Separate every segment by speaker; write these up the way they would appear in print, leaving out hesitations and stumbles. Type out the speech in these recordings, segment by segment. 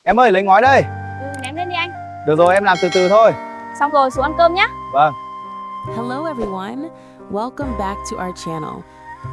Speaker 1: Em ơi, lấy ngói đây.
Speaker 2: Ném lên đi anh.
Speaker 1: Được rồi, em làm từ từ thôi.
Speaker 2: Xong rồi xuống ăn cơm nhá.
Speaker 1: Vâng.
Speaker 3: Hello everyone, welcome back to our channel.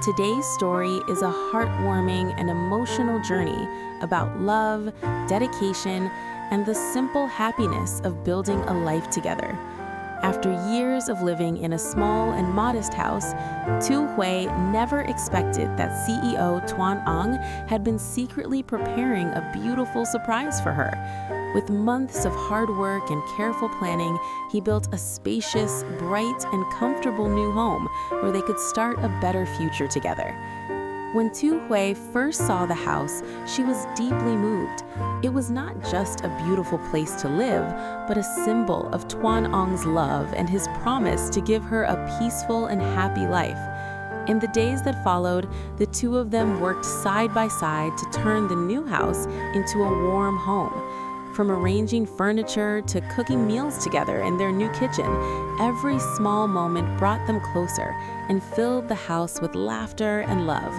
Speaker 3: Today's story is a heartwarming and emotional journey about love, dedication, and the simple happiness of building a life together. After years of living in a small and modest house, Tieu Hue never expected that CEO Tuan Anh had been secretly preparing a beautiful surprise for her. With months of hard work and careful planning, he built a spacious, bright, and comfortable new home where they could start a better future together. When Tieu Hue first saw the house, she was deeply moved. It was not just a beautiful place to live, but a symbol of Tuan Anh's love and his promise to give her a peaceful and happy life. In the days that followed, the two of them worked side by side to turn the new house into a warm home. From arranging furniture to cooking meals together in their new kitchen, every small moment brought them closer and filled the house with laughter and love.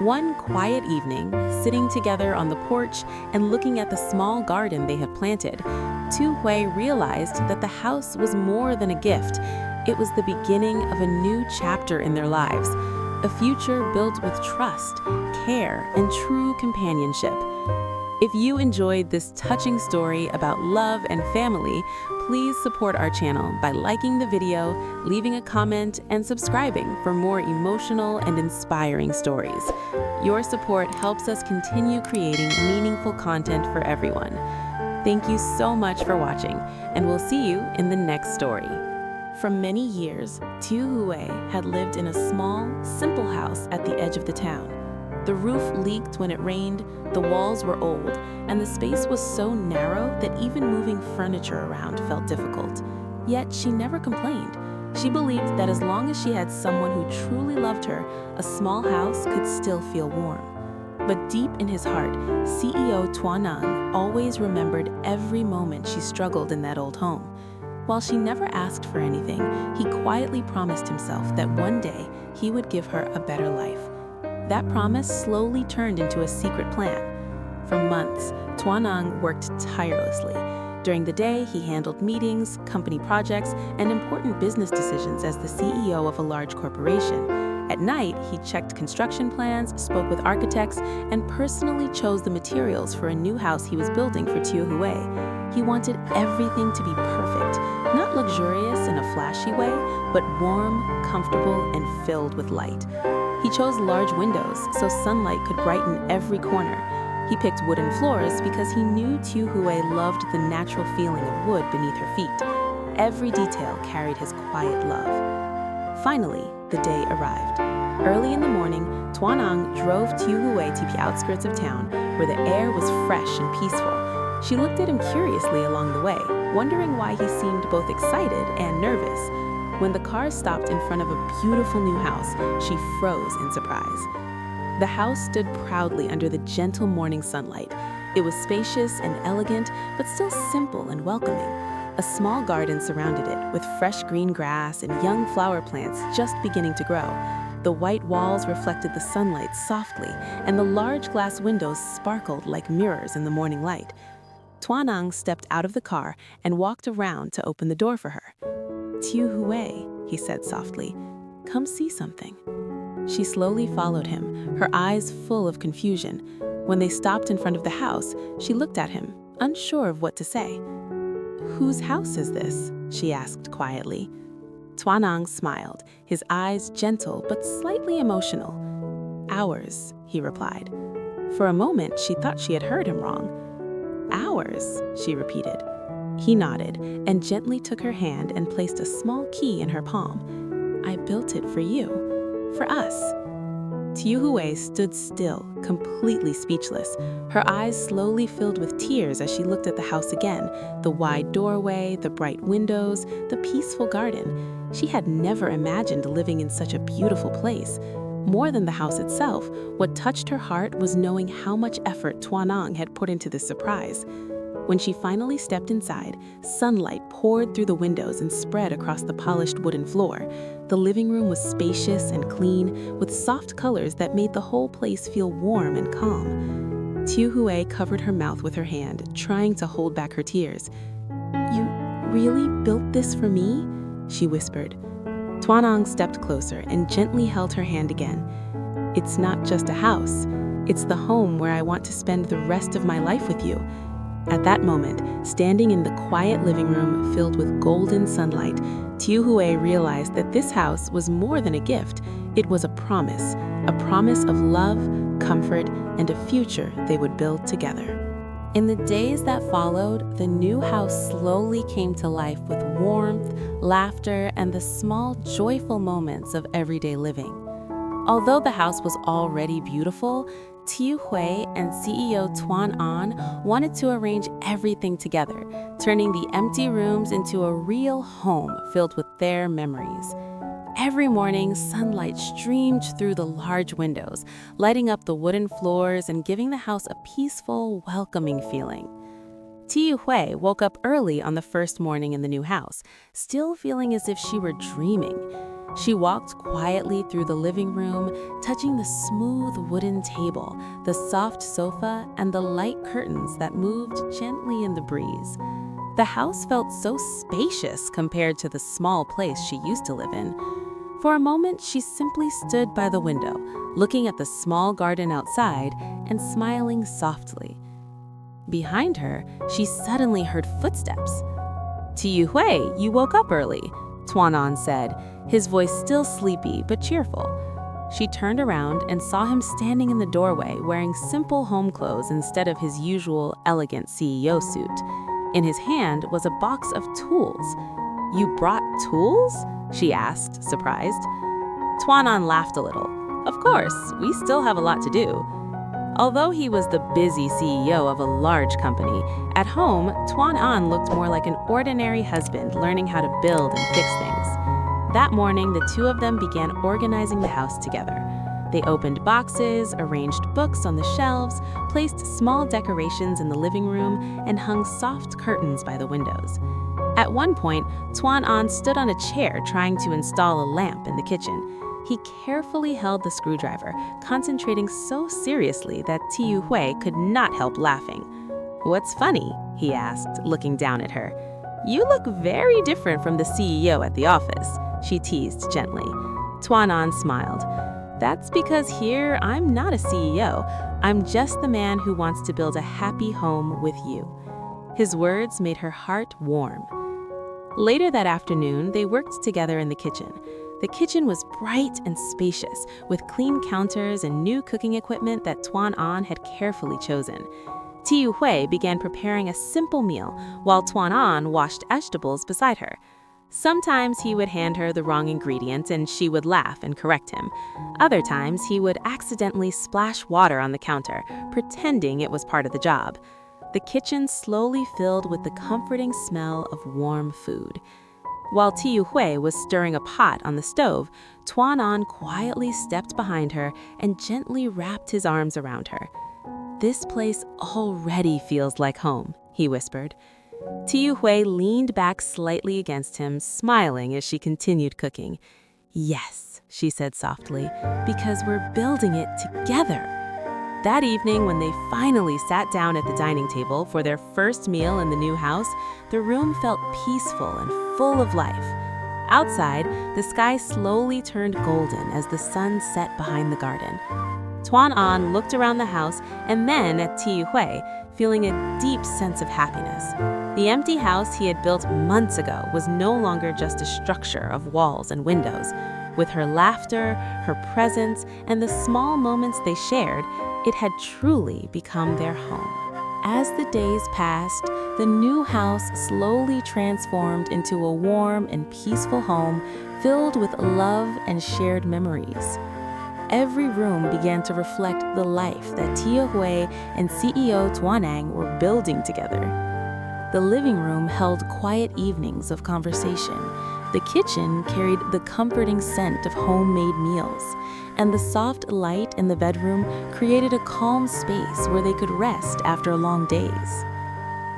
Speaker 3: One quiet evening, sitting together on the porch and looking at the small garden they had planted, Tieu Hue realized that the house was more than a gift. It was the beginning of a new chapter in their lives, a future built with trust, care, and true companionship. If you enjoyed this touching story about love and family, please support our channel by liking the video, leaving a comment, and subscribing for more emotional and inspiring stories. Your support helps us continue creating meaningful content for everyone. Thank you so much for watching, and we'll see you in the next story. For many years, Tieu Hue had lived in a small, simple house at the edge of the town. The roof leaked when it rained, the walls were old, and the space was so narrow that even moving furniture around felt difficult. Yet she never complained. She believed that as long as she had someone who truly loved her, a small house could still feel warm. But deep in his heart, CEO Tuan Anh always remembered every moment she struggled in that old home. While she never asked for anything, he quietly promised himself that one day he would give her a better life. That promise slowly turned into a secret plan. For months, Tuan Anh worked tirelessly. During the day, he handled meetings, company projects, and important business decisions as the CEO of a large corporation. At night, he checked construction plans, spoke with architects, and personally chose the materials for a new house he was building for Tieu Hue. He wanted everything to be perfect, not luxurious in a flashy way, but warm, comfortable, and filled with light. He chose large windows so sunlight could brighten every corner. He picked wooden floors because he knew Tieu Hue loved the natural feeling of wood beneath her feet. Every detail carried his quiet love. Finally, the day arrived. Early in the morning, Tuan Anh drove Tieu Hue to the outskirts of town, where the air was fresh and peaceful. She looked at him curiously along the way, wondering why he seemed both excited and nervous. When the car stopped in front of a beautiful new house, she froze in surprise. The house stood proudly under the gentle morning sunlight. It was spacious and elegant, but still simple and welcoming. A small garden surrounded it, with fresh green grass and young flower plants just beginning to grow. The white walls reflected the sunlight softly, and the large glass windows sparkled like mirrors in the morning light. Tuan Anh stepped out of the car and walked around to open the door for her. "Tieu Hue," he said softly, "come see something." She slowly followed him, her eyes full of confusion. When they stopped in front of the house, she looked at him, unsure of what to say. "Whose house is this?" she asked quietly. Tuan Anh smiled, his eyes gentle but slightly emotional. "Ours," he replied. For a moment, she thought she had heard him wrong. "Ours," she repeated. He nodded and gently took her hand and placed a small key in her palm. "I built it for you, for us." Tieu Hue stood still, completely speechless. Her eyes slowly filled with tears as she looked at the house again, the wide doorway, the bright windows, the peaceful garden. She had never imagined living in such a beautiful place. More than the house itself, what touched her heart was knowing how much effort Tuan Anh had put into this surprise. When she finally stepped inside, sunlight poured through the windows and spread across the polished wooden floor. The living room was spacious and clean, with soft colors that made the whole place feel warm and calm. Tieu Hue covered her mouth with her hand, trying to hold back her tears. "You really built this for me?" she whispered. Tuan Anh stepped closer and gently held her hand again. "It's not just a house. It's the home where I want to spend the rest of my life with you." At that moment, standing in the quiet living room filled with golden sunlight, Tieu Hue realized that this house was more than a gift. It was a promise of love, comfort, and a future they would build together. In the days that followed, the new house slowly came to life with warmth, laughter, and the small, joyful moments of everyday living. Although the house was already beautiful, Tieu Hue and CEO Tuan Anh wanted to arrange everything together, turning the empty rooms into a real home filled with their memories. Every morning, sunlight streamed through the large windows, lighting up the wooden floors and giving the house a peaceful, welcoming feeling. Tieu Hue woke up early on the first morning in the new house, still feeling as if she were dreaming. She walked quietly through the living room, touching the smooth wooden table, the soft sofa, and the light curtains that moved gently in the breeze. The house felt so spacious compared to the small place she used to live in. For a moment, she simply stood by the window, looking at the small garden outside and smiling softly. Behind her, she suddenly heard footsteps. "Tieu Hue, you woke up early," Tuan Anh said, his voice still sleepy but cheerful. She turned around and saw him standing in the doorway wearing simple home clothes instead of his usual elegant CEO suit. In his hand was a box of tools. "You brought tools?" she asked, surprised. Tuan Anh laughed a little. "Of course, we still have a lot to do." Although he was the busy CEO of a large company, at home, Tuan Anh looked more like an ordinary husband learning how to build and fix things. That morning, the two of them began organizing the house together. They opened boxes, arranged books on the shelves, placed small decorations in the living room, and hung soft curtains by the windows. At one point, Tuan Anh stood on a chair trying to install a lamp in the kitchen. He carefully held the screwdriver, concentrating so seriously that Tieu Hue could not help laughing. "What's funny?" he asked, looking down at her. "You look very different from the CEO at the office," she teased gently. Tuan Anh smiled. "That's because here I'm not a CEO. I'm just the man who wants to build a happy home with you." His words made her heart warm. Later that afternoon, they worked together in the kitchen. The kitchen was bright and spacious, with clean counters and new cooking equipment that Tuan Anh had carefully chosen. Tieu Hue began preparing a simple meal, while Tuan Anh washed vegetables beside her. Sometimes he would hand her the wrong ingredient and she would laugh and correct him. Other times he would accidentally splash water on the counter, pretending it was part of the job. The kitchen slowly filled with the comforting smell of warm food. While Tieu Hue was stirring a pot on the stove, Tuan Anh quietly stepped behind her and gently wrapped his arms around her. "This place already feels like home," he whispered. Tieu Hue leaned back slightly against him, smiling as she continued cooking. "Yes," she said softly, "because we're building it together." That evening, when they finally sat down at the dining table for their first meal in the new house, the room felt peaceful and full of life. Outside, the sky slowly turned golden as the sun set behind the garden. Tuan Anh looked around the house and then at Tieu Hue, feeling a deep sense of happiness. The empty house he had built months ago was no longer just a structure of walls and windows. With her laughter, her presence, and the small moments they shared, it had truly become their home. As the days passed, the new house slowly transformed into a warm and peaceful home filled with love and shared memories. Every room began to reflect the life that Tieu Hue and CEO Tuan Anh were building together. The living room held quiet evenings of conversation. The kitchen carried the comforting scent of homemade meals, and the soft light in the bedroom created a calm space where they could rest after long days.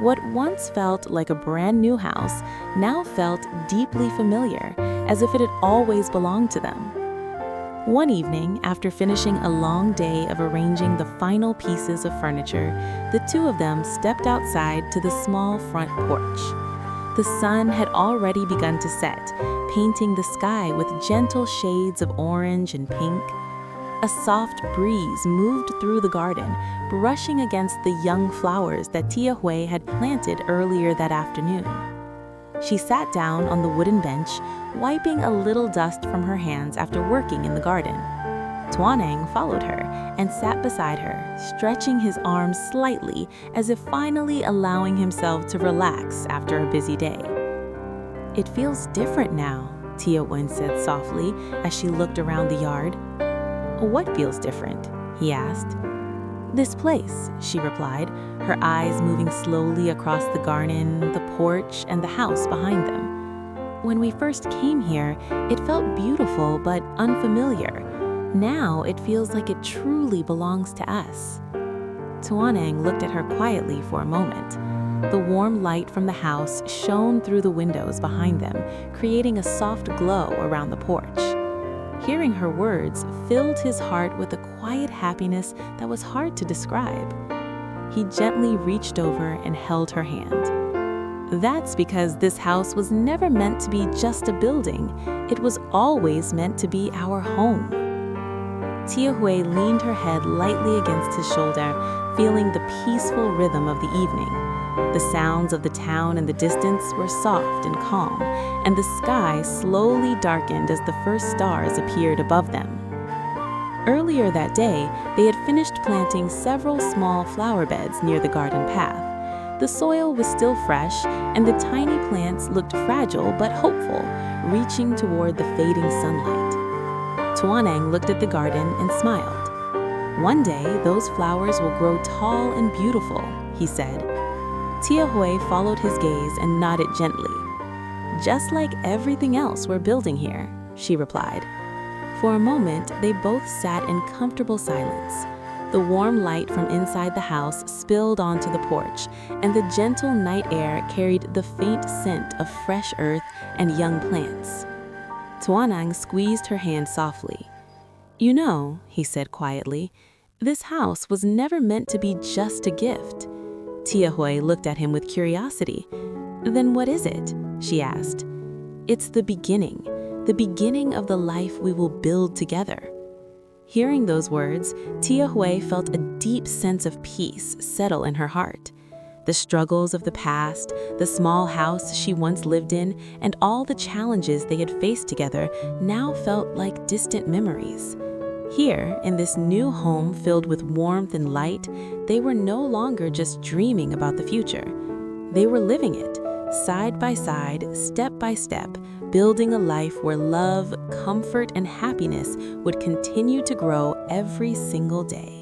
Speaker 3: What once felt like a brand new house now felt deeply familiar, as if it had always belonged to them. One evening, after finishing a long day of arranging the final pieces of furniture, the two of them stepped outside to the small front porch. The sun had already begun to set, painting the sky with gentle shades of orange and pink. A soft breeze moved through the garden, brushing against the young flowers that Tieu Hue had planted earlier that afternoon. She sat down on the wooden bench, wiping a little dust from her hands after working in the garden. Tuan Anh followed her and sat beside her, stretching his arms slightly as if finally allowing himself to relax after a busy day. "It feels different now," Tieu Hue said softly as she looked around the yard. "What feels different?" he asked. "This place," she replied, her eyes moving slowly across the garden, the porch, and the house behind them. "When we first came here, it felt beautiful but unfamiliar. Now it feels like it truly belongs to us." Tuan Anh looked at her quietly for a moment. The warm light from the house shone through the windows behind them, creating a soft glow around the porch. Hearing her words filled his heart with a quiet happiness that was hard to describe. He gently reached over and held her hand. "That's because this house was never meant to be just a building. It was always meant to be our home." Tieu Hue leaned her head lightly against his shoulder, feeling the peaceful rhythm of the evening. The sounds of the town in the distance were soft and calm, and the sky slowly darkened as the first stars appeared above them. Earlier that day, they had finished planting several small flower beds near the garden path. The soil was still fresh, and the tiny plants looked fragile but hopeful, reaching toward the fading sunlight. Tuan Anh looked at the garden and smiled. "One day, those flowers will grow tall and beautiful," he said. Tieu Hue followed his gaze and nodded gently. "Just like everything else we're building here," she replied. For a moment, they both sat in comfortable silence. The warm light from inside the house spilled onto the porch, and the gentle night air carried the faint scent of fresh earth and young plants. Tuan Anh squeezed her hand softly. "You know," he said quietly, "this house was never meant to be just a gift." Tieu Hue looked at him with curiosity. "Then what is it?" she asked. "It's the beginning of the life we will build together." Hearing those words, Tieu Hue felt a deep sense of peace settle in her heart. The struggles of the past, the small house she once lived in, and all the challenges they had faced together now felt like distant memories. Here, in this new home filled with warmth and light, they were no longer just dreaming about the future. They were living it, side by side, step by step, building a life where love, comfort, and happiness would continue to grow every single day.